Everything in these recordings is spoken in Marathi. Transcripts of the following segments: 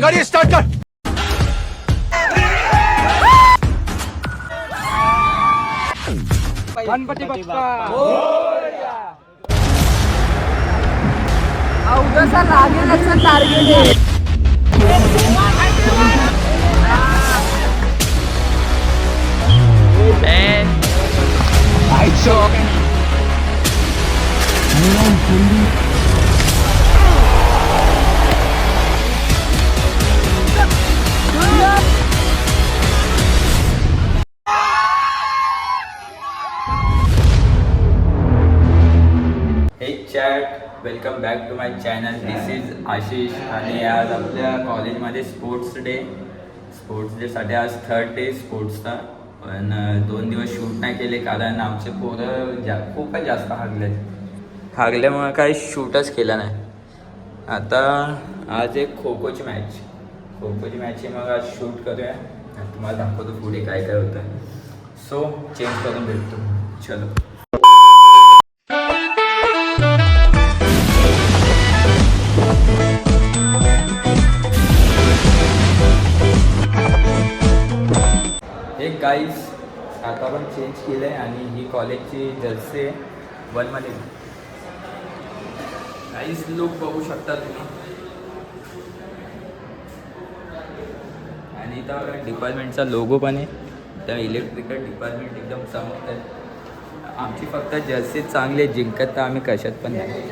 गाडी स्टार्ट कर. गणपती बाप्पा अवघसा लागेल असं टार्गेट आहे. Hey chat welcome back to my channel. This is Ashish आणि आज आपल्या कॉलेजमध्ये स्पोर्ट्स डेसाठी आज थर्ड डे स्पोर्ट्सचा. पण 2 दिवस शूट नाही केले कारण आमचे पोरं खूपच जास्त हागल्यामुळे काही शूटच केला नाही. आता आज एक खो खोची मॅच आहे. मग आज शूट करूया. तुम्हाला दाखवतो पुढे काय काय होतं. सो चेंज करून भेटतो. चलो. एक गाईज आता आपण चेंज केलं आहे आणि ही कॉलेजची जर्सी 1मध्ये गाईज लुक बघू शकता तुम्ही. आणि इथं डिपार्टमेंटचा लोगो पण आहे. त्या इलेक्ट्रिकल डिपार्टमेंट एकदम चमकत आहे. आमची फक्त जर्सी चांगली आहे, जिंकत तर आम्ही कशात पण नाही.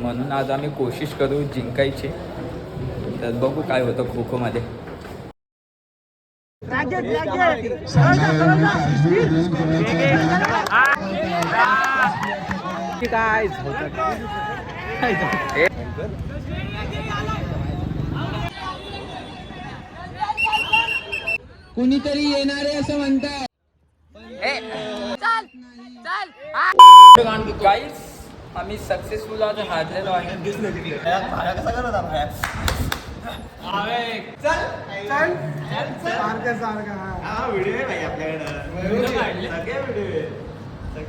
म्हणून आज आम्ही कोशिश करू जिंकायची. तर बघू काय होतं खो खोमध्ये. कुणीतरी येणारे असं म्हणतात. गाईज आम्ही सक्सेसफुल आज हारलेलो आहे.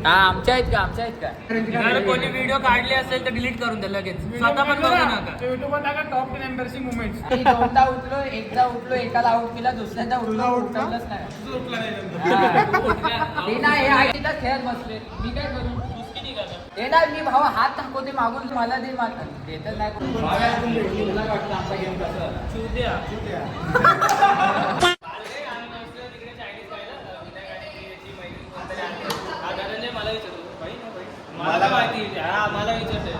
आमच्या आहेत का कोणी व्हिडिओ काढले असेल तर डिलीट करून द्या लगेच. स्वतः पण बघू नका. युट्यूबवर टाका टॉप 10 एम्बॅरसिंग मोमेंट्स. दोनदा उठलो, एकदा उठलो, एकाला आउट केला, दुसऱ्यांदा उठलोच नाही. आयटीला खेळत बसले. मी काय करू. येणार मी भाऊ हात दाखवते मागून मला दे. मला देतच नाही. मला माहिती मला विचारते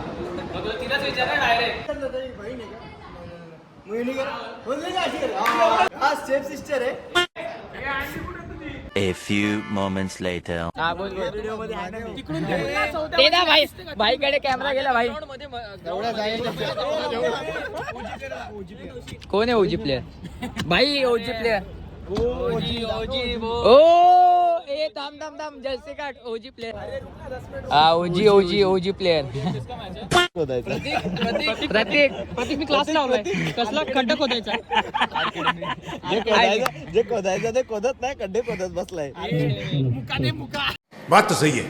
मग तिलाच विचार डायरेक्ट. स्टेप सिस्टर आहे. A few moments later. ते ना भाई भाईकडे कॅमेरा गेला. भाई कोण आहे ओजी प्लेयर. भाई ओजी प्लेयर. ओ ए थांब जर्सी काढ. ओजी प्लेयर. ओजी प्लेयर. प्रतीक मी क्लास लावलाय. कसला खड्डा खोदायचा. जे खोदायचं ते खोदत नाही, खड्डे खोदत बसलाय. बात तो सही है.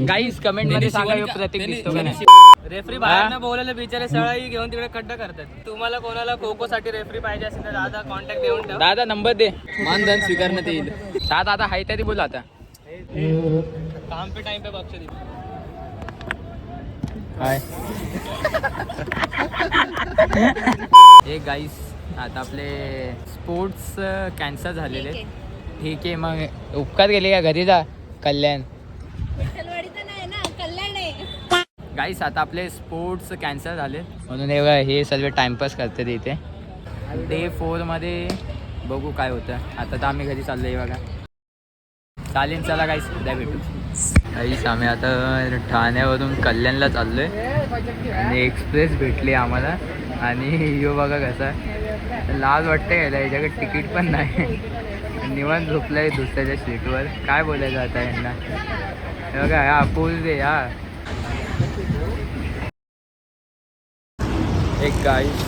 गाईस कमेंट मध्ये सांगा प्रतीक दिसतो का नाही. रेफरी बाहेर बोलायला बिचारे सळाई घेऊन तिकडे खड्डा करतात. तुम्हाला कोणाला खो खो साठी रेफरी पाहिजे असेल तर दादा कॉन्टॅक्ट देऊन ठेवा. दादा नंबर दे. मानधन स्वीकारण्यात येईल. दादा आता हाय तरी बोल. आता काम पे टाइम पे बक्षे दे. हाय हे गाईस आता आपले स्पोर्ट्स कॅन्सल झालेले. ठीक आहे मग उपकार केले का. घरी जा. कल्याण गाईस आता आपले स्पोर्ट्स कॅन्सल झाले म्हणून हे सर्व टाइमपास करतात इथे. डे 4 मध्ये बघू काय होतं. आता तर आम्ही घरी चाललो आहे बघा. चालेल चला गाईस उद्या भेटू. गाईस आम्ही आता ठाण्यावरून कल्याणला चाललो आहे आणि एक्सप्रेस भेटली आम्हाला. आणि यो बघा कसा लाज वाटते यायला. याच्याकडे तिकीट पण नाही. निवांत झोपलाय दुसऱ्याच्या सीटवर. काय बोलायचं आता यांना. हे बघा हा पूल दे हा. एक गाईज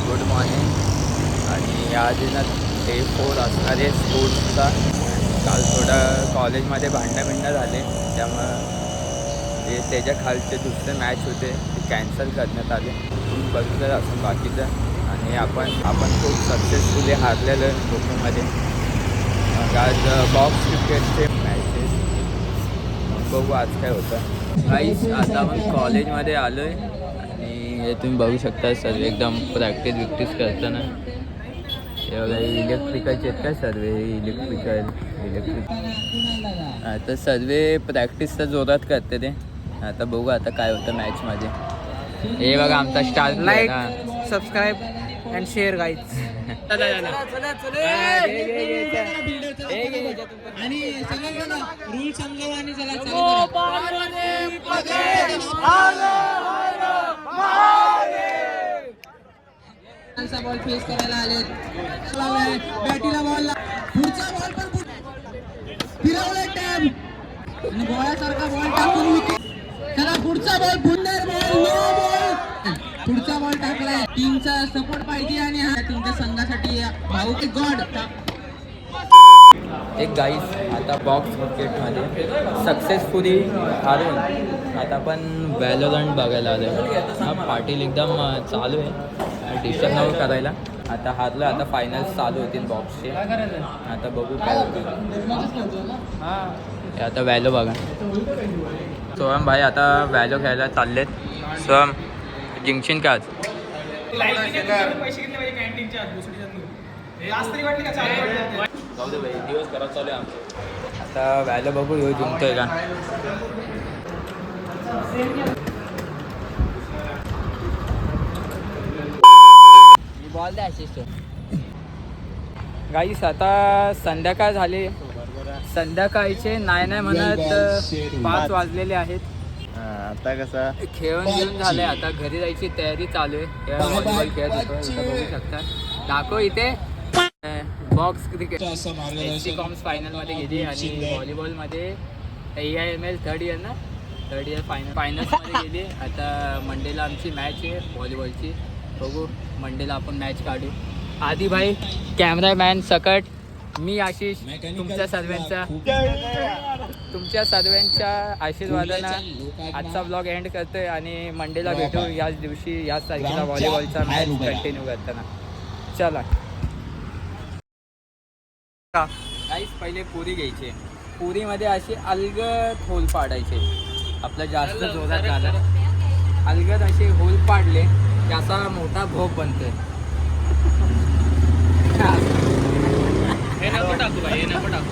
गुड मॉर्निंग. आणि आज ना डे 4 असणार आहे स्पोर्ट्सचा. काल थोडं कॉलेजमध्ये भांडणं झाले त्यामुळं ते त्याच्या खालचे दुसरे मॅच होते ते कॅन्सल करण्यात आले. तुम्ही बघितलं असं बाकीचं. आणि आपण खूप सक्सेसफुली हारलेलो आहे खो खोमध्ये. मग आज बॉक्स क्रिकेटचे मॅचेस बघू आज काय होतं. काहीच आता आपण कॉलेजमध्ये आलो आहे आणि हे तुम्ही बघू शकता सर्व एकदम प्रॅक्टिस करताना. हे बघा इलेक्ट्रिकलचे आहेत काय सर्व इलेक्ट्रिक आता सर्व प्रॅक्टिस तर जोरात करते ते. आता बघू आता काय होतं मॅचमध्ये. हे बघा आमचा star like subscribe and share guys. Rule समजावा आणि बॉल फेस करायला आले. बॅटीला बॉल पुढचा बॉल पण फिरवलाय टॅम आणि गोळ्यासारखा बॉल टाकून विकेट. चला पुढचा बॉल पुन्हा बॉल पुढचा बॉल टाकलाय. टीमचा सपोर्ट पाहिजे आणि हा तुमच्या संघासाठी भाऊ की गॉड. एक गाईस आता बॉक्स क्रिकेटमध्ये सक्सेसफुली हारून आता आपण व्हॅलोरंट बघायला आलो आहे. हा पाटील एकदम चालू आहे डिस्टर्ब नको करायला. आता हारलं आता फायनल्स चालू होतील बॉक्सचे. आता बघू काय होतं. हां आता व्हॅलो बघा. सोहम भाई आता व्हॅलो खेळायला चाललेत. सोहम जिंकशील का आज? जाऊ दे भाई दिवस खराब चालू आहे आमचं. आता व्हॅलो बघू ह्यो जिंकतोय का. बॉल द्या असिस्ट. गाईस आता संध्याकाळ झाली. संध्याकाळचे नाही म्हणत 5 वाजलेले आहेत. आता कसा खेळून घेऊन झालंय. आता घरी जायची तयारी चालू आहे. व्हॉलीबॉल खेळत होतो इथं बघू शकता. दाखव इथे बॉक्स क्रिकेट SC कॉम्स फायनलमध्ये गेली आणि व्हॉलीबॉलमध्ये AIML थर्ड इयर फायनल्समध्ये गेली. आता मंडेला आमची मॅच आहे व्हॉलीबॉलची. बघू मंडेला आपण मॅच काढू. आधी भाई कॅमेरामॅन सकट मी आशिष तुमच्या सर्वांच्या आशीर्वादानं आजचा ब्लॉग एंड करतोय आणि मंडेला भेटू याच दिवशी याच तारखेला व्हॉलीबॉलचा मॅच कंटिन्यू करताना. चला काहीच पहिले पुरी घ्यायचे. पुरीमध्ये अशी अलगद होल पाडायचे. आपलं जास्त जोरात झालं अलगद असे होल पाडले की असा मोठा भोग बनतोय. हे नको टाकू भाई, हे नको टाकू.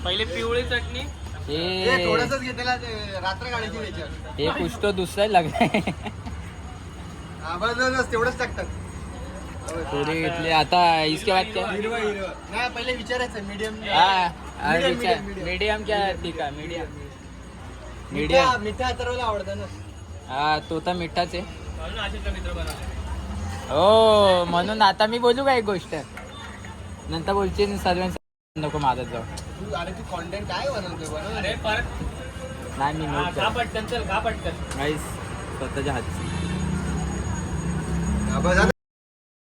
पहिले पिवळी चटणी हे थोडंसंच घेतलेला रात्र काढायची त्याच्यावर. हे कुछ तो दुसरा लागलाय. तेवढंच टाकतात. पुरी घेतली. आता इसके बाद क्या नाही पहिले विचारायचं मीडियम. मीडियम क्या ठीक आहे. मीडियम मिठा अथर्वला आवडतं ना. हा तो तर मिठाच आहे. म्हणून आशिषचा मित्र बनवला. हो म्हणून आता मी बोलू का एक गोष्ट नंतर बोलची सर्वांचं नको माझं जाऊ. अरे तू कॉन्टेंट काय बनवतोय अरे परत नाही मी का पटकन चल का पटकन गाईस स्वतःच्या हातची.